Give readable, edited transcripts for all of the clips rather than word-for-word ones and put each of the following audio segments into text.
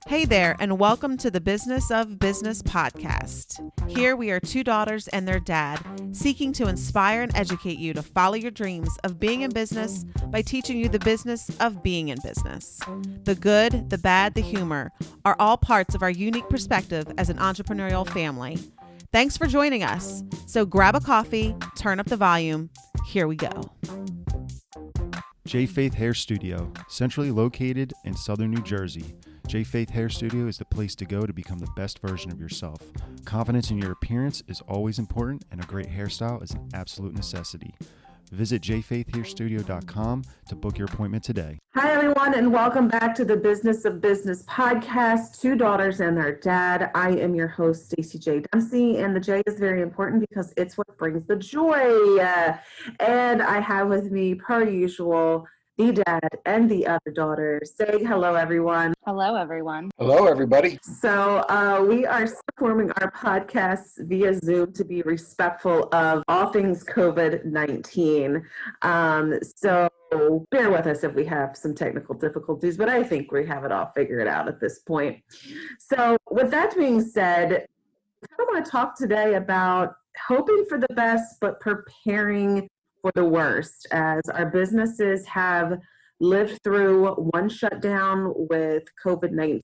Hey there, and welcome to the Business of Business podcast. Here we are two daughters and their dad, seeking to inspire and educate you to follow your dreams of being in business by teaching you the business of being in business. The good, the bad, the humor are all parts of our unique perspective as an entrepreneurial family. Thanks for joining us. So grab a coffee, turn up the volume. Here we go. J Faith Hair Studio, centrally located in southern New Jersey. J Faith Hair Studio is the place to go to become the best version of yourself. Confidence in your appearance is always important, and a great hairstyle is an absolute necessity. Visit jfaithhairstudio.com to book your appointment today. Hi, everyone, and welcome back to the Business of Business podcast, Two Daughters and Their Dad. I am your host, Staci J. Dempsey, and the J is very important because it's what brings the joy. And I have with me, per usual, the dad and the other daughter. Say hello, everyone. Hello, everyone. Hello, everybody. So we are performing our podcasts via Zoom to be respectful of all things COVID-19. So bear with us if we have some technical difficulties, but I think we have it all figured out at this point. So with that being said, I kind of want to talk today about hoping for the best, but preparing for the worst, as our businesses have lived through one shutdown with COVID-19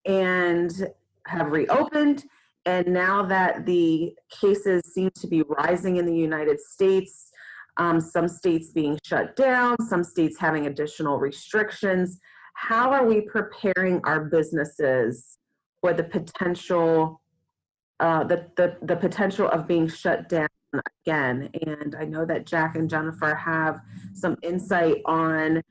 and have reopened. And now that the cases seem to be rising in the United States, some states being shut down, some states having additional restrictions, how are we preparing our businesses for the potential the potential of being shut down again? And I know that Jack and Jennifer have some insight on,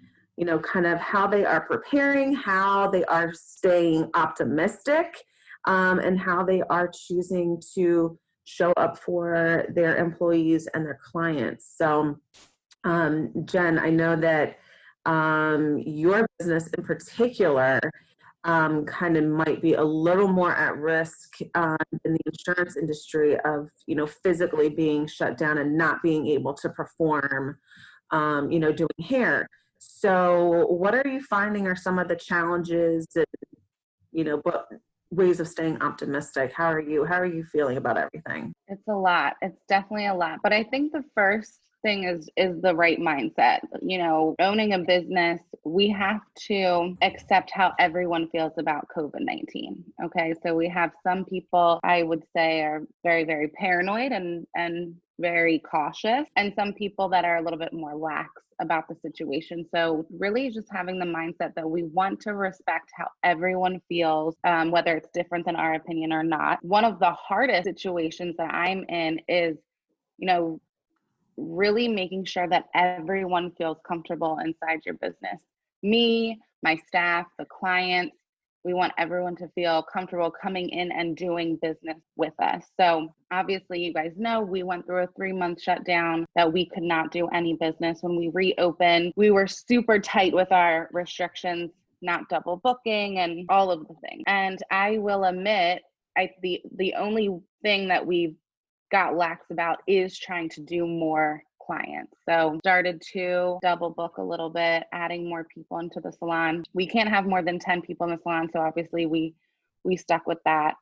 kind of how they are preparing, how they are staying optimistic, and how they are choosing to show up for their employees and their clients. So, Jen, I know that your business in particular kind of might be a little more at risk in the insurance industry of, physically being shut down and not being able to perform, doing hair. So what are you finding are some of the challenges and, but ways of staying optimistic? How are you feeling about everything? It's a lot. It's definitely a lot. But I think the first thing is the right mindset. Owning a business, we have to accept how everyone feels about COVID-19. Okay. So we have some people, I would say, are very, very paranoid and very cautious, and some people that are a little bit more lax about the situation. So really just having the mindset that we want to respect how everyone feels, whether it's different than our opinion or not. One of the hardest situations that I'm in is, really making sure that everyone feels comfortable inside your business. Me, my staff, the clients, we want everyone to feel comfortable coming in and doing business with us. So obviously, you guys know we went through a 3-month shutdown that we could not do any business. When we reopened, we were super tight with our restrictions, not double booking and all of the things. And I will admit, the only thing that we've got lax about is trying to do more clients. So started to double book a little bit, adding more people into the salon. We can't have more than 10 people in the salon. So obviously we stuck with that,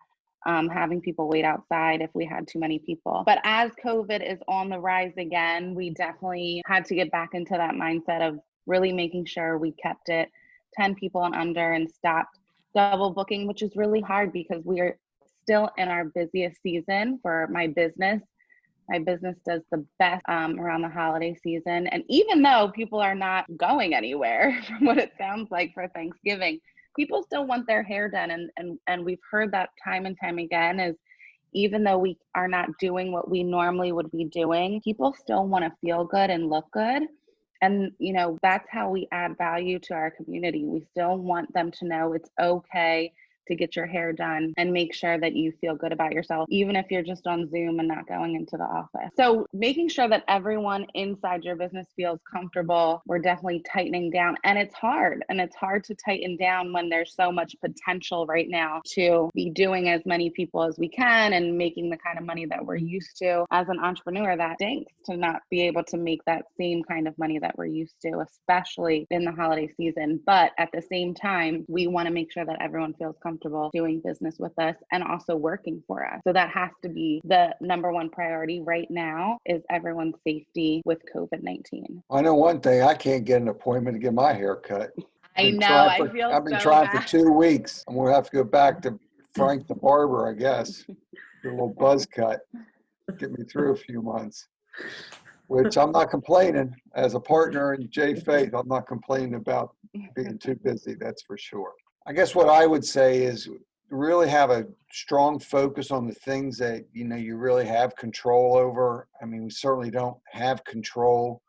having people wait outside if we had too many people. But as COVID is on the rise again, we definitely had to get back into that mindset of really making sure we kept it 10 people and under and stopped double booking, which is really hard because we are still in our busiest season for my business. My business does the best around the holiday season. And even though people are not going anywhere, from what it sounds like for Thanksgiving, people still want their hair done. And we've heard that time and time again, is even though we are not doing what we normally would be doing, people still want to feel good and look good. And, that's how we add value to our community. We still want them to know it's okay to get your hair done and make sure that you feel good about yourself, even if you're just on Zoom and not going into the office. So making sure that everyone inside your business feels comfortable. We're definitely tightening down, and it's hard. And it's hard to tighten down when there's so much potential right now to be doing as many people as we can and making the kind of money that we're used to. As an entrepreneur, that stinks to not be able to make that same kind of money that we're used to, especially in the holiday season. But at the same time, we want to make sure that everyone feels comfortable doing business with us and also working for us. So that has to be the number one priority right now, is everyone's safety with COVID-19. I know one thing, I can't get an appointment to get my hair cut. I know, I feel I've been so trying bad. for 2 weeks. I'm gonna have to go back to Frank the barber, I guess. Do a little buzz cut, get me through a few months. Which I'm not complaining. As a partner in J Faith, I'm not complaining about being too busy, that's for sure. I guess what I would say is really have a strong focus on the things that you really have control over. I mean, we certainly don't have control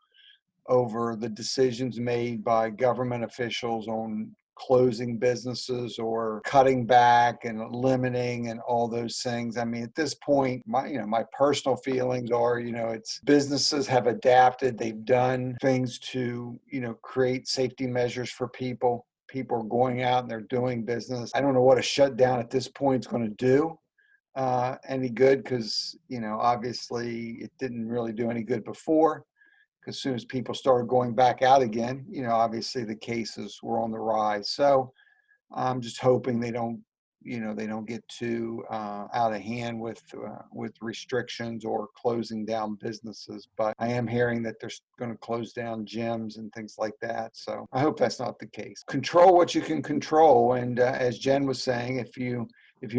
over the decisions made by government officials on closing businesses or cutting back and limiting and all those things. I mean, at this point, my personal feelings are, it's businesses have adapted. They've done things to, create safety measures for people. People are going out and they're doing business. I don't know what a shutdown at this point is going to do any good, because, obviously it didn't really do any good before. As soon as people started going back out again, obviously the cases were on the rise. So I'm just hoping they don't get too out of hand with restrictions or closing down businesses. But I am hearing that they're going to close down gyms and things like that. So I hope that's not the case. Control what you can control. And as Jen was saying, if you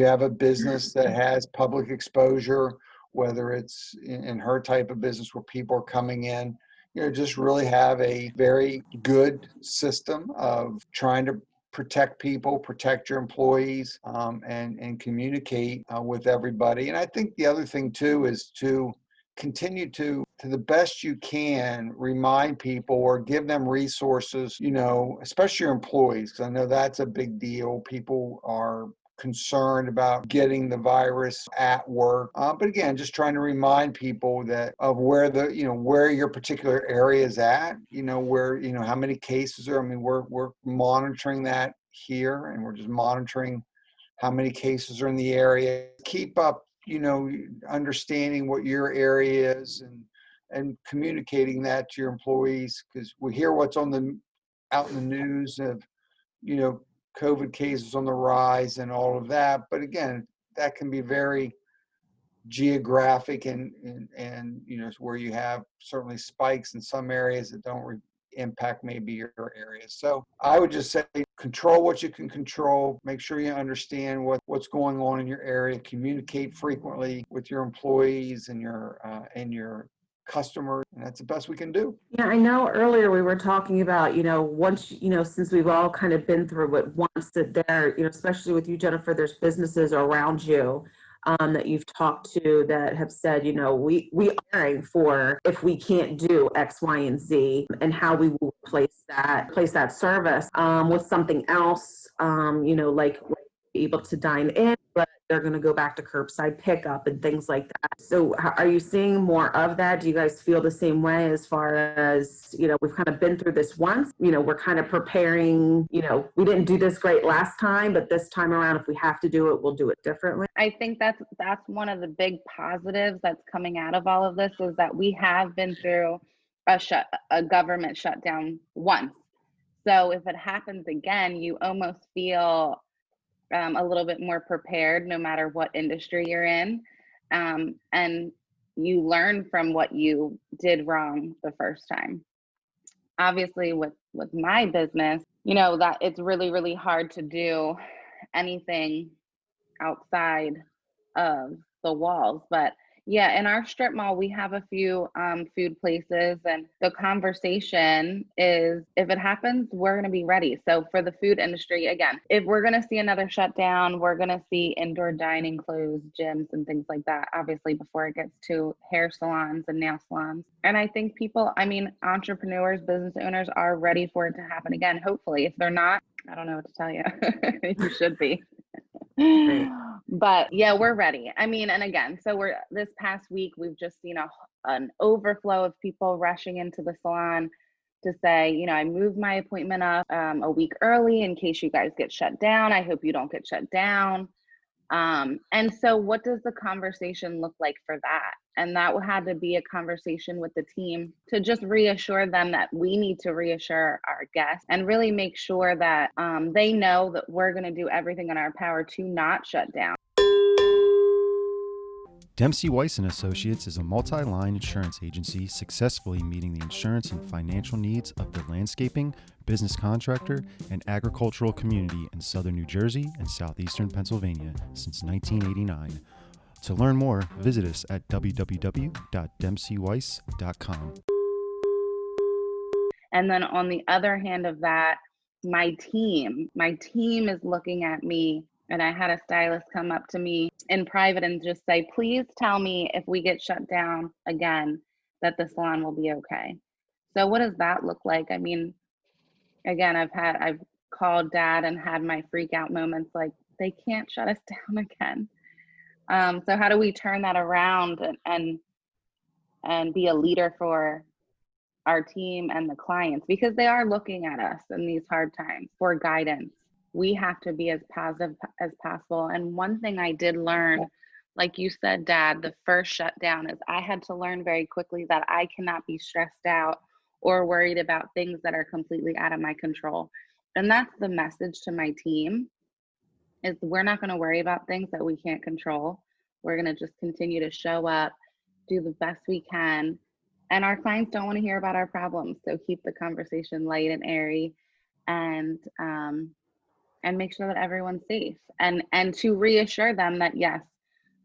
have a business that has public exposure, whether it's in her type of business where people are coming in, just really have a very good system of trying to protect people, protect your employees, and communicate with everybody. And I think the other thing too is to continue to the best you can, remind people or give them resources, especially your employees, because I know that's a big deal. People are concerned about getting the virus at work. But again, just trying to remind people that of where where your particular area is at, where, how many cases are. I mean, we're monitoring that here, and we're just monitoring how many cases are in the area. Keep up, understanding what your area is and communicating that to your employees, because we hear what's out in the news of, COVID cases on the rise and all of that. But again, that can be very geographic and where you have certainly spikes in some areas that don't impact maybe your area. So I would just say control what you can control, make sure you understand what's going on in your area, communicate frequently with your employees and your customers, and that's the best we can do. Yeah, I know earlier we were talking about, once, since we've all kind of been through it once, that there, especially with you, Jennifer, there's businesses around you that you've talked to that have said, we are hiring for if we can't do X, Y, and Z, and how we will replace that service with something else, like able to dine in, but they're going to go back to curbside pickup and things like that. So are you seeing more of that? Do you guys feel the same way as far as, we've kind of been through this once, we're kind of preparing, we didn't do this great last time, but this time around, if we have to do it, we'll do it differently? I think that's one of the big positives that's coming out of all of this, is that we have been through a government shutdown once. So if it happens again, you almost feel a little bit more prepared, no matter what industry you're in. And you learn from what you did wrong the first time. Obviously with my business, that it's really, really hard to do anything outside of the walls. But yeah, in our strip mall, we have a few food places, and the conversation is, if it happens, we're going to be ready. So for the food industry, again, if we're going to see another shutdown, we're going to see indoor dining closed, gyms and things like that, obviously, before it gets to hair salons and nail salons. And I think entrepreneurs, business owners are ready for it to happen again, hopefully. If they're not, I don't know what to tell you. You should be. But yeah, we're ready. I mean, and again, so this past week, we've just seen an overflow of people rushing into the salon to say, I moved my appointment up a week early in case you guys get shut down. I hope you don't get shut down. And so what does the conversation look like for that? And that had to be a conversation with the team to just reassure them that we need to reassure our guests and really make sure that they know that we're going to do everything in our power to not shut down. Dempsey Weiss and Associates is a multi-line insurance agency successfully meeting the insurance and financial needs of the landscaping, business contractor, and agricultural community in southern New Jersey and southeastern Pennsylvania since 1989. To learn more, visit us at www.dempseyweiss.com. And then on the other hand of that, my team is looking at me. And I had a stylist come up to me in private and just say, please tell me if we get shut down again, that the salon will be okay. So what does that look like? I mean, again, I've called Dad and had my freak out moments, like they can't shut us down again. So how do we turn that around and be a leader for our team and the clients? Because they are looking at us in these hard times for guidance. We have to be as positive as possible. And one thing I did learn, like you said, Dad, the first shutdown is I had to learn very quickly that I cannot be stressed out or worried about things that are completely out of my control. And that's the message to my team, is we're not going to worry about things that we can't control. We're going to just continue to show up, do the best we can. And our clients don't want to hear about our problems. So keep the conversation light and airy, and make sure that everyone's safe, and to reassure them that, yes,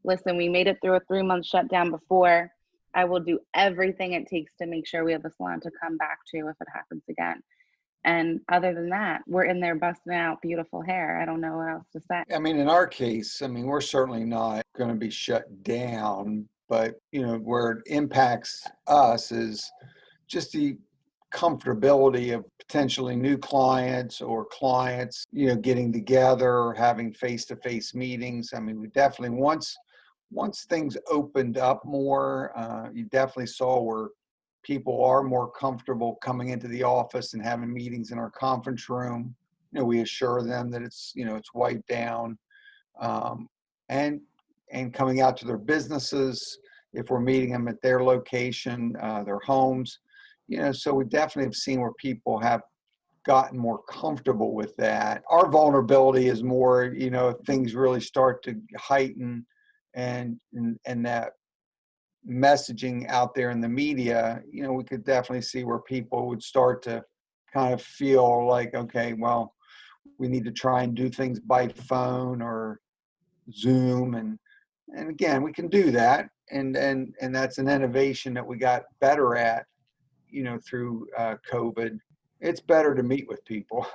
listen, we made it through a 3-month shutdown before. I will do everything it takes to make sure we have a salon to come back to if it happens again. And other than that, we're in there busting out beautiful hair. I don't know what else to say. I mean, in our case, we're certainly not going to be shut down, but where it impacts us is just the comfortability of potentially new clients or clients, getting together, having face-to-face meetings. We definitely, once things opened up more, you definitely saw where people are more comfortable coming into the office and having meetings in our conference room. We assure them that it's wiped down, and coming out to their businesses if we're meeting them at their location, their homes. So we definitely have seen where people have gotten more comfortable with that. Our vulnerability is more, if things really start to heighten and that messaging out there in the media, we could definitely see where people would start to kind of feel like, okay, well, we need to try and do things by phone or Zoom. And again, we can do that. And that's an innovation that we got better at, through COVID. It's better to meet with people.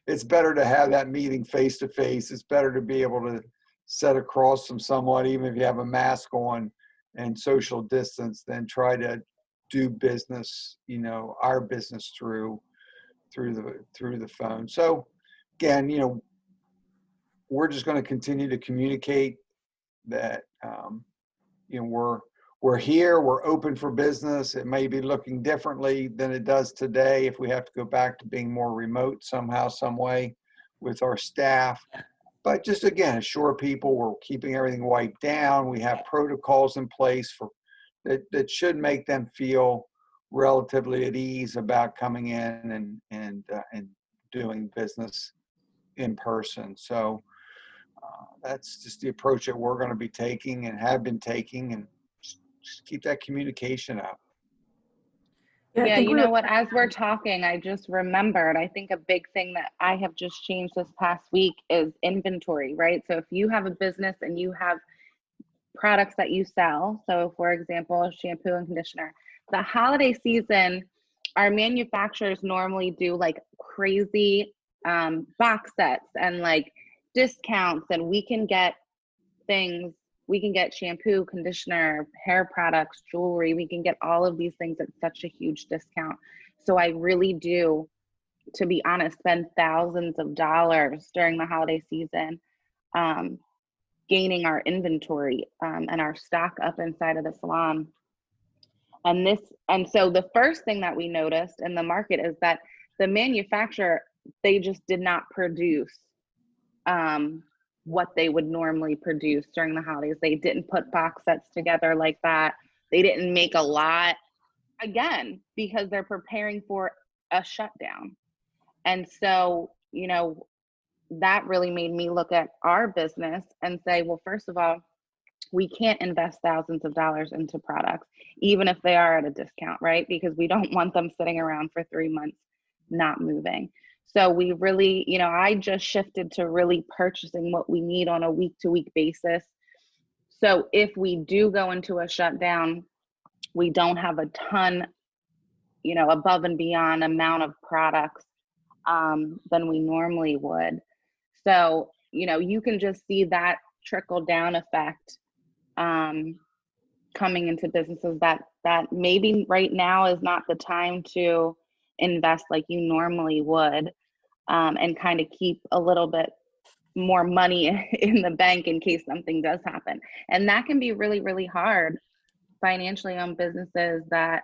It's better to have that meeting face to face. It's better to be able to sit across from someone, even if you have a mask on and social distance, than try to do business, our business through the phone. So again, we're just going to continue to communicate that, we're here, we're open for business. It may be looking differently than it does today if we have to go back to being more remote somehow, some way with our staff. But just again, assure people we're keeping everything wiped down. We have protocols in place that should make them feel relatively at ease about coming in and doing business in person. So that's just the approach that we're going to be taking and have been taking, and just keep that communication up. Yeah, you know what? As we're talking, I just remembered, I think a big thing that I have just changed this past week is inventory, right? So if you have a business and you have products that you sell, so for example, shampoo and conditioner, the holiday season, our manufacturers normally do like crazy box sets and like discounts, and we can get things. We can get shampoo, conditioner, hair products, jewelry. We can get all of these things at such a huge discount. So I really do, to be honest, spend thousands of dollars during the holiday season gaining our inventory and our stock up inside of the salon. And so the first thing that we noticed in the market is that the manufacturer, they just did not produce what they would normally produce during the holidays. They didn't put box sets together like that. They didn't make a lot, again, because they're preparing for a shutdown. And so, you know, that really made me look at our business and say, well, first of all, we can't invest thousands of dollars into products, even if they are at a discount, right? Because we don't want them sitting around for 3 months not moving. So we really, you know, I just shifted to really purchasing what we need on a week-to-week basis. So if we do go into a shutdown, we don't have a ton, you know, above and beyond amount of products than we normally would. So, you know, you can just see that trickle down effect coming into businesses that maybe right now is not the time to invest like you normally would, and kind of keep a little bit more money in the bank in case something does happen. And that can be really, really hard financially on businesses that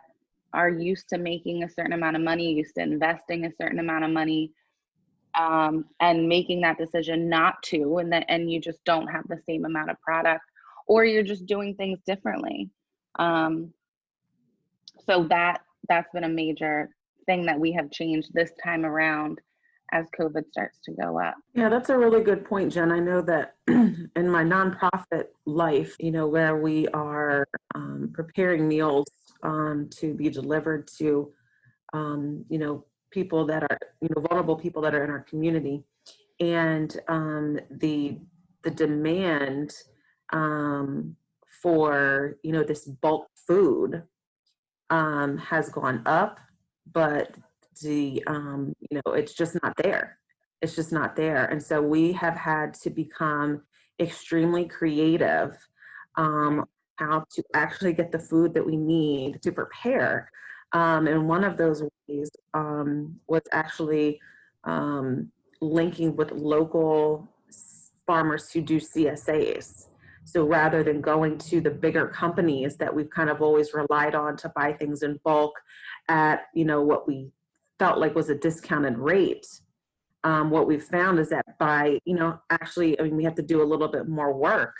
are used to making a certain amount of money, used to investing a certain amount of money, and making that decision not to, and you just don't have the same amount of product, or you're just doing things differently. So that's been a major thing that we have changed this time around as COVID starts to go up. Yeah, that's a really good point, Jen. I know that in my nonprofit life, you know, where we are preparing meals to be delivered to, you know, people that are, you know, vulnerable people that are in our community, and the demand for, you know, this bulk food has gone up, but the you know, it's just not there. It's just not there. And so we have had to become extremely creative how to actually get the food that we need to prepare. And one of those ways was actually linking with local farmers who do CSAs. So rather than going to the bigger companies that we've kind of always relied on to buy things in bulk at, you know, what we felt like was a discounted rate, what we've found is that by, you know, actually, I mean, we have to do a little bit more work,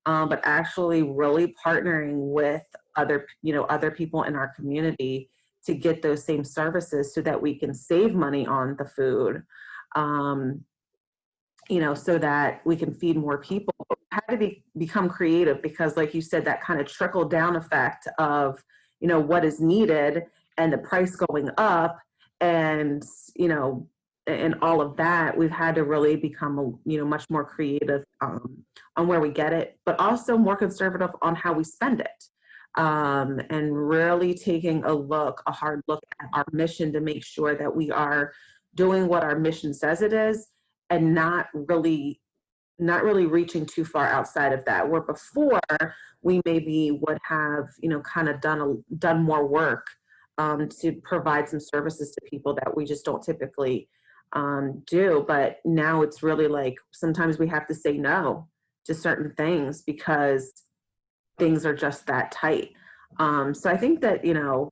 but actually really partnering with other, you know, other people in our community to get those same services so that we can save money on the food, you know, so that we can feed more people. We had to become creative because, like you said, that kind of trickle down effect of, you know, what is needed and the price going up, and, you know, and all of that, we've had to really become, you know, much more creative on where we get it, but also more conservative on how we spend it. And really taking a hard look at our mission to make sure that we are doing what our mission says it is, and not really reaching too far outside of that. Where before we maybe would have, you know, kind of done more work to provide some services to people that we just don't typically do. But now it's really like sometimes we have to say no to certain things because things are just that tight. So I think that, you know,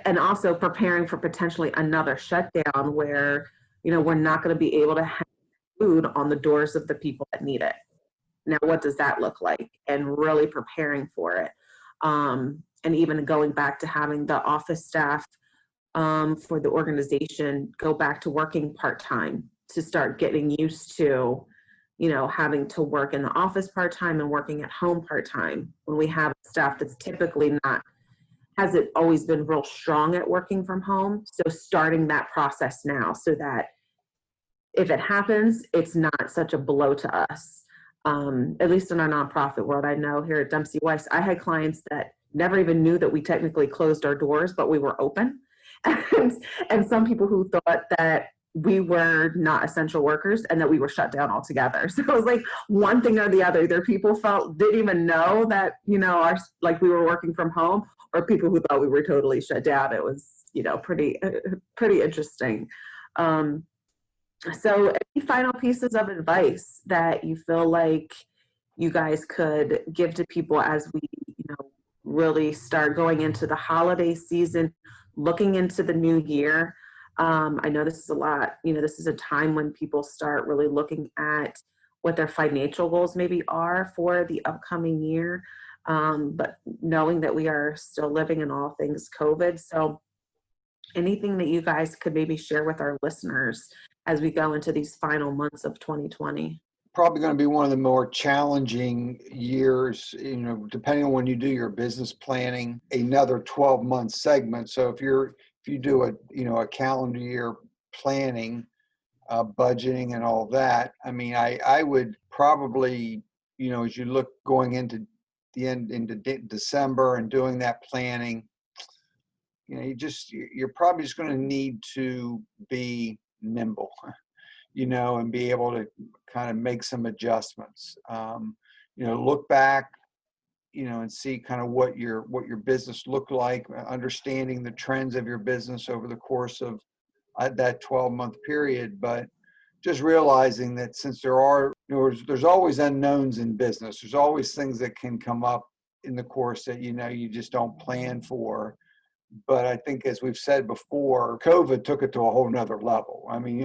and also preparing for potentially another shutdown where, you know, we're not going to be able to have food on the doors of the people that need it. Now, what does that look like? And really preparing for it. And even going back to having the office staff for the organization go back to working part-time to start getting used to, you know, having to work in the office part-time and working at home part-time when we have staff that's typically hasn't always been real strong at working from home. So starting that process now so that if it happens, it's not such a blow to us. At least in our nonprofit world, I know here at Dempsey Weiss, I had clients that never even knew that we technically closed our doors, but we were open. And some people who thought that we were not essential workers and that we were shut down altogether. So it was like one thing or the other. Either people didn't even know that, you know, like we were working from home, or people who thought we were totally shut down. It was, you know, pretty interesting. So any final pieces of advice that you feel like, you guys could give to people as we, really start going into the holiday season, looking into the new year. I know this is a lot, this is a time when people start really looking at what their financial goals maybe are for the upcoming year. But knowing that we are still living in all things COVID. So anything that you guys could maybe share with our listeners as we go into these final months of 2020? Probably going to be one of the more challenging years, depending on when you do your business planning, another 12-month segment. So if you do a calendar year planning, budgeting and all that, I mean, I would probably, as you look going into the end into December and doing that planning, you're probably just going to need to be nimble, and be able to kind of make some adjustments. Look back, and see kind of what your business looked like, understanding the trends of your business over the course of that 12-month period. But just realizing that since there's always unknowns in business, there's always things that can come up in the course that you just don't plan for. But I think, as we've said before, COVID took it to a whole nother level. I mean,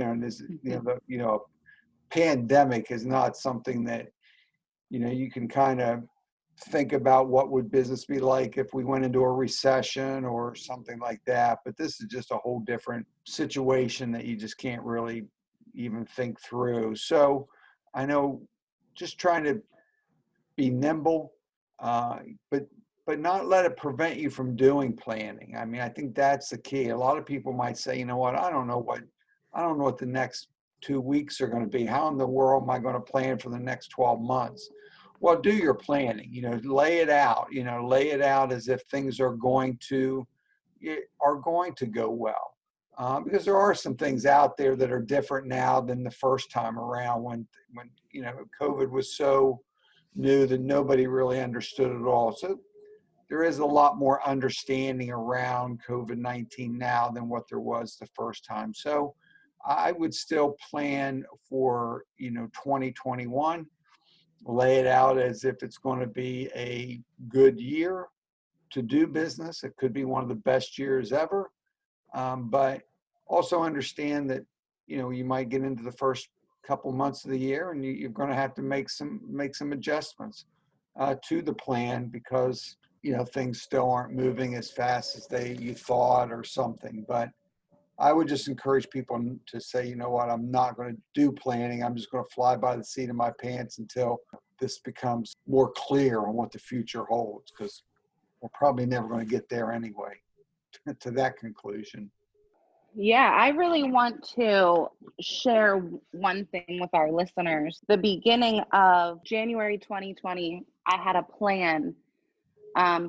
pandemic is not something that, you can kind of think about what would business be like if we went into a recession or something like that. But this is just a whole different situation that you just can't really even think through. So I know just trying to be nimble, but not let it prevent you from doing planning. I mean, I think that's the key. A lot of people might say, I don't know what the next 2 weeks are going to be. How in the world am I going to plan for the next 12 months? Well, do your planning, lay it out, as if things are going to go well. Because there are some things out there that are different now than the first time around when COVID was so new that nobody really understood it all. So there is a lot more understanding around COVID-19 now than what there was the first time. So I would still plan for, 2021, lay it out as if it's going to be a good year to do business. It could be one of the best years ever. But also understand that, you might get into the first couple months of the year and you're going to have to make some adjustments to the plan because things still aren't moving as fast as you thought or something. But I would just encourage people to say, I'm not going to do planning. I'm just going to fly by the seat of my pants until this becomes more clear on what the future holds, because we're probably never going to get there anyway to that conclusion. Yeah, I really want to share one thing with our listeners. The beginning of January 2020, I had a plan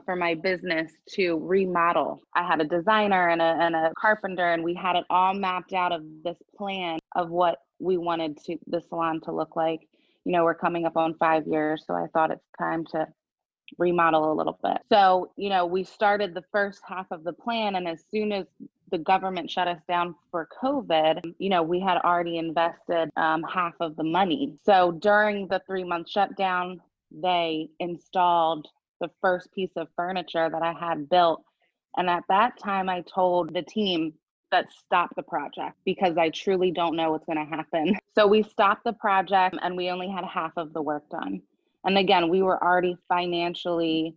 for my business to remodel. I had a designer and a carpenter, and we had it all mapped out of this plan of what we wanted the salon to look like. We're coming up on 5 years, so I thought it's time to remodel a little bit. So, we started the first half of the plan, and as soon as the government shut us down for COVID, we had already invested half of the money. So during the 3-month shutdown, they installed the first piece of furniture that I had built. And at that time, I told the team that stop the project because I truly don't know what's going to happen. So we stopped the project and we only had half of the work done. And again, we were already financially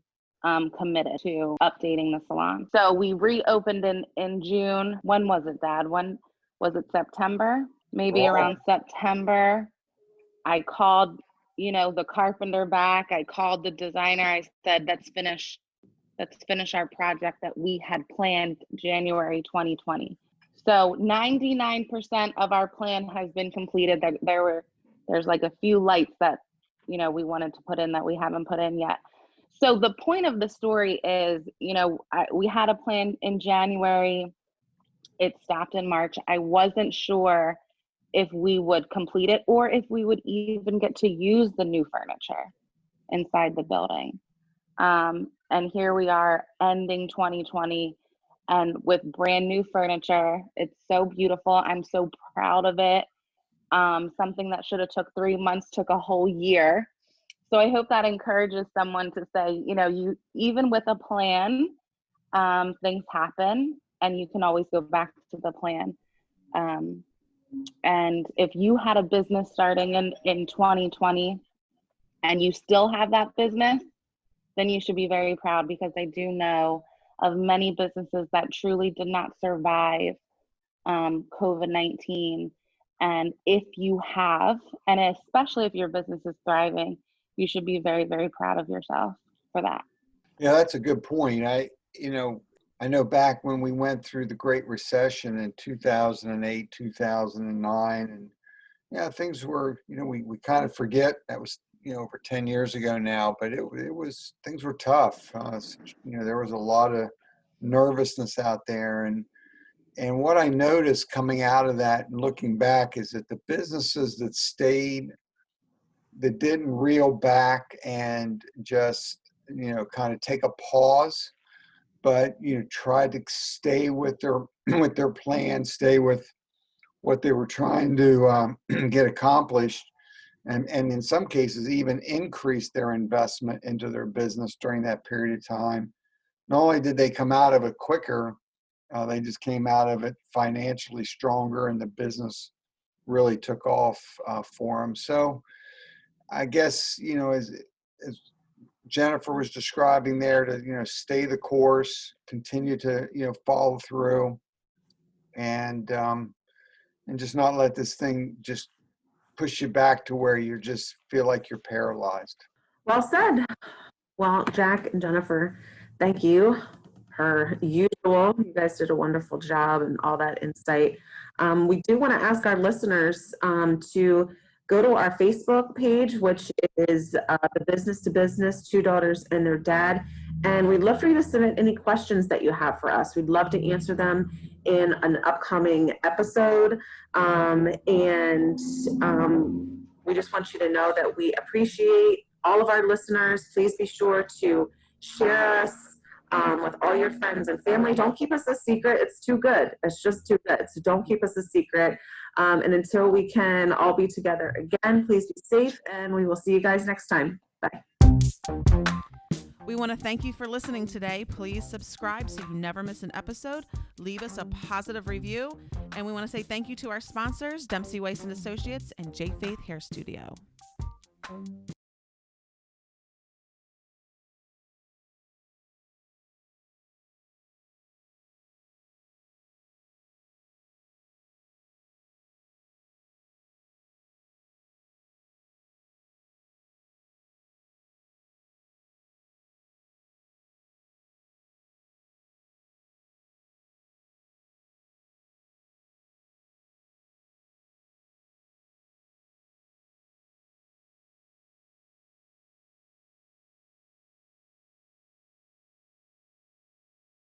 committed to updating the salon. So we reopened in June. When was it, Dad? When was it? September? Maybe around September. I called, the carpenter back. I called the designer. I said, let's finish our project that we had planned January 2020. So 99% of our plan has been completed. There's like a few lights that, we wanted to put in that we haven't put in yet. So the point of the story is, we had a plan in January. It stopped in March. I wasn't sure if we would complete it or if we would even get to use the new furniture inside the building. And here we are ending 2020 and with brand new furniture. It's so beautiful. I'm so proud of it. Something that should have took 3 months took a whole year. So I hope that encourages someone to say, you, even with a plan, things happen and you can always go back to the plan. And if you had a business starting in 2020 and you still have that business, then you should be very proud, because I do know of many businesses that truly did not survive COVID-19. And if you have, and especially if your business is thriving, you should be very, very proud of yourself for that. Yeah, that's a good point. I know back when we went through the Great Recession in 2008, 2009, and yeah, things were, we kind of forget that was, over 10 years ago now, but it was, things were tough. There was a lot of nervousness out there. And what I noticed coming out of that and looking back is that the businesses that stayed, that didn't reel back and just, kind of take a pause, but, tried to stay with their plan, stay with what they were trying to get accomplished. And in some cases, even increase their investment into their business during that period of time. Not only did they come out of it quicker, they just came out of it financially stronger, and the business really took off for them. So I guess, as Jennifer was describing there, to, stay the course, continue to, follow through, and just not let this thing just push you back to where you just feel like you're paralyzed. Well said. Well, Jack and Jennifer, thank you. Per usual, you guys did a wonderful job and all that insight. We do want to ask our listeners to go to our Facebook page, which is the Business to Business, Two Daughters and Their Dad. And we'd love for you to submit any questions that you have for us. We'd love to answer them in an upcoming episode. We just want you to know that we appreciate all of our listeners. Please be sure to share us with all your friends and family. Don't keep us a secret. It's too good. It's just too good. So don't keep us a secret. And until we can all be together again, please be safe, and we will see you guys next time. Bye. We want to thank you for listening today. Please subscribe so you never miss an episode. Leave us a positive review. And we want to say thank you to our sponsors, Dempsey Weiss & Associates and J. Faith Hair Studio.